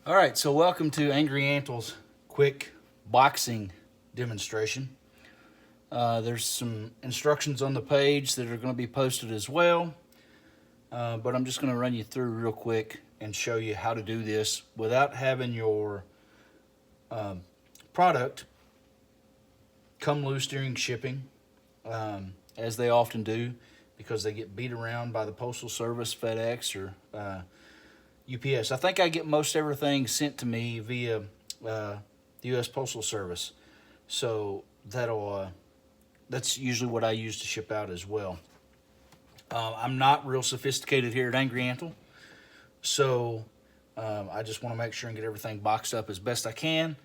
All right, so welcome to Angry Antle's quick boxing demonstration. There's some instructions on the page that are going to be posted as well, but I'm just going to run you through real quick and show you how to do this without having your product come loose during shipping, as they often do, because they get beat around by the Postal Service, FedEx, or UPS. I think I get most everything sent to me via the U.S. Postal Service, so that's usually what I use to ship out as well. I'm not real sophisticated here at Angry Antle, so I just want to make sure and get everything boxed up as best I can,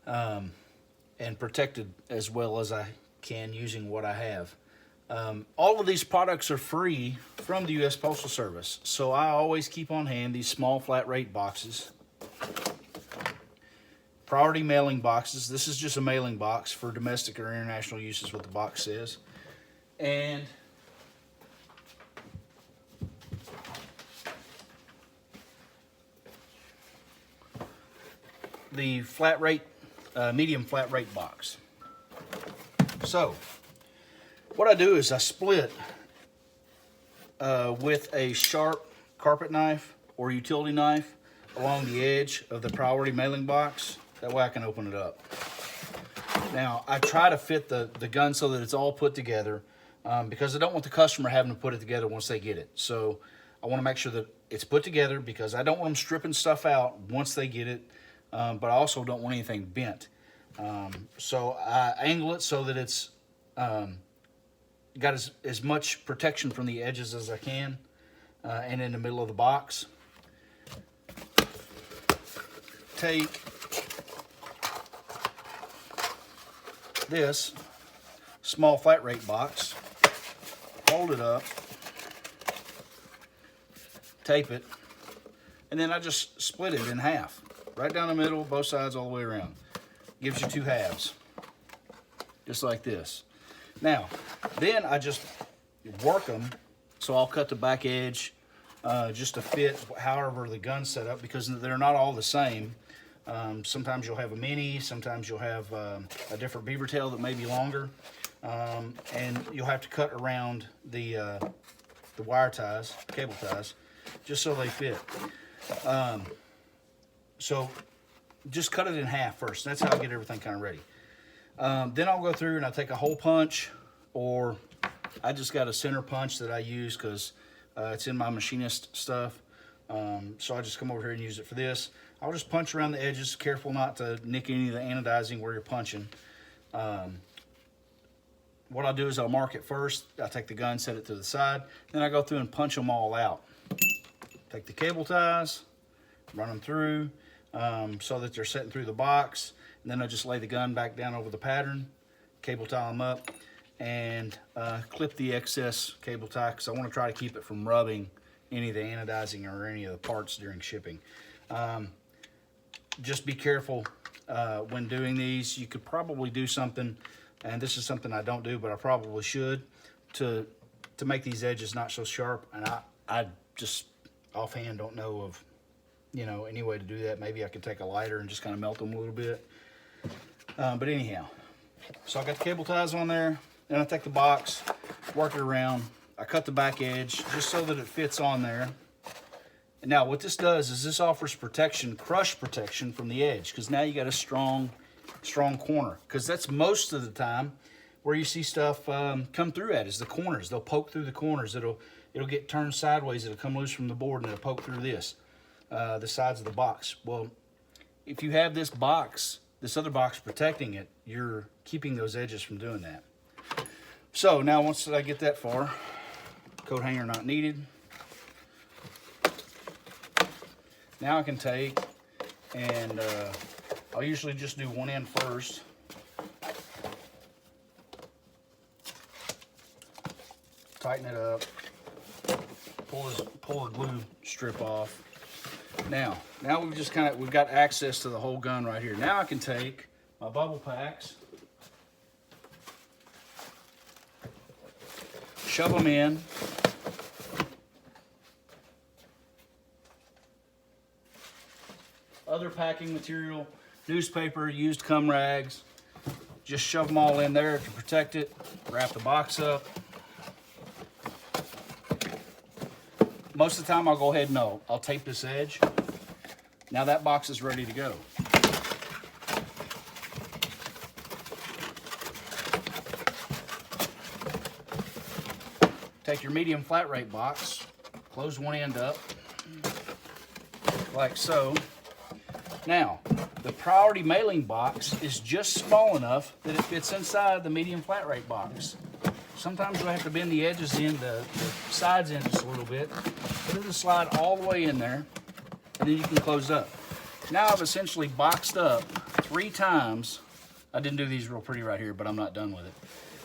and protected as well as I can using what I have. All of these products are free from the U.S. Postal Service, so I always keep on hand these small flat rate boxes. Priority mailing boxes. This is just a mailing box for domestic or international use is what the box says. And the flat rate, medium flat rate box. So what I do is I split with a sharp carpet knife or utility knife along the edge of the priority mailing box. That way I can open it up. Now, I try to fit the gun so that it's all put together, because I don't want the customer having to put it together once they get it. So I want to make sure that it's put together, because I don't want them stripping stuff out once they get it, but I also don't want anything bent. So I angle it so that it's got as much protection from the edges as I can, and in the middle of the box. Take this small flat rate box, hold it up, tape it, and then I just split it in half, right down the middle, both sides, all the way around. Gives you two halves, just like this. Now, then I just work them, so I'll cut the back edge just to fit however the gun's set up, because they're not all the same. Sometimes you'll have a mini, sometimes you'll have a different beaver tail that may be longer, and you'll have to cut around the wire ties, cable ties, just so they fit. So just cut it in half first. That's how I get everything kind of ready. Then I'll go through and I'll take a hole punch, or I just got a center punch that I use because it's in my machinist stuff. So I just come over here and use it for this. I'll just punch around the edges, careful not to nick any of the anodizing where you're punching. What I'll do is I'll mark it first. I'll take the gun, set it to the side. Then I go through and punch them all out. Take the cable ties, run them through so that they're setting through the box. And then I just lay the gun back down over the pattern, cable tie them up, and clip the excess cable tie, because I want to try to keep it from rubbing any of the anodizing or any of the parts during shipping. Just be careful when doing these. You could probably do something, and this is something I don't do, but I probably should, to make these edges not so sharp. And I just offhand don't know of, any way to do that. Maybe I could take a lighter and just kind of melt them a little bit. But anyhow, so I got the cable ties on there. Then I take the box, work it around. I cut the back edge just so that it fits on there. And now what this does is this offers protection, crush protection from the edge, because now you got a strong corner. Because that's most of the time where you see stuff come through at is the corners. They'll poke through the corners. It'll get turned sideways. It'll come loose from the board and it'll poke through the sides of the box. Well, if you have this other box protecting it, you're keeping those edges from doing that. So now once I get that far, coat hanger not needed. Now I can take and I'll usually just do one end first. Tighten it up. Pull the glue strip off. Now we've got access to the whole gun right here. Now I can take my bubble packs, shove them in, other packing material, newspaper, used cum rags. Just shove them all in there to protect it. Wrap the box up. Most of the time I'll go ahead and I'll tape this edge. Now that box is ready to go. Take your medium flat rate box, close one end up, like so. Now, the priority mailing box is just small enough that it fits inside the medium flat rate box. Sometimes you'll have to bend the edges in, the sides in just a little bit. But it'll slide all the way in there, and then you can close it up. Now I've essentially boxed up 3 times. I didn't do these real pretty right here, but I'm not done with it.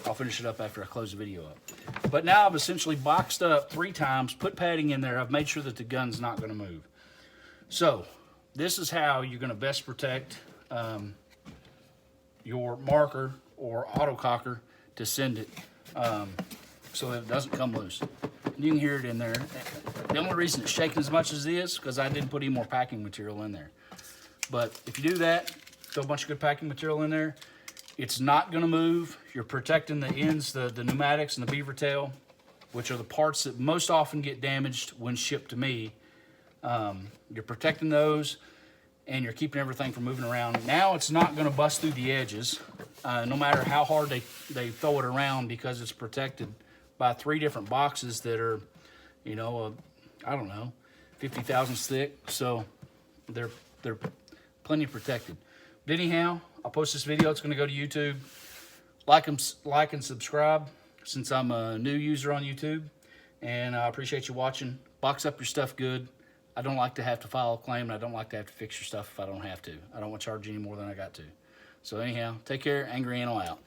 I'll finish it up after I close the video up. But now I've essentially boxed up 3 times, put padding in there. I've made sure that the gun's not going to move. So this is how you're going to best protect your marker or autococker to send it so that it doesn't come loose. You can hear it in there. The only reason it's shaking as much as it is because I didn't put any more packing material in there. But if you do that, throw a bunch of good packing material in there, it's not going to move. You're protecting the ends, the pneumatics and the beaver tail, which are the parts that most often get damaged when shipped to me. You're protecting those, and you're keeping everything from moving around. Now it's not going to bust through the edges, no matter how hard they throw it around, because it's protected by 3 different boxes that are, you know, I don't know, 50 thousandths thick. So they're plenty protected. But anyhow, I'll post this video. It's going to go to YouTube. Like and subscribe, since I'm a new user on YouTube. And I appreciate you watching. Box up your stuff good. I don't like to have to file a claim, and I don't like to have to fix your stuff if I don't have to. I don't want to charge you any more than I got to. So anyhow, take care. Angry Antle out.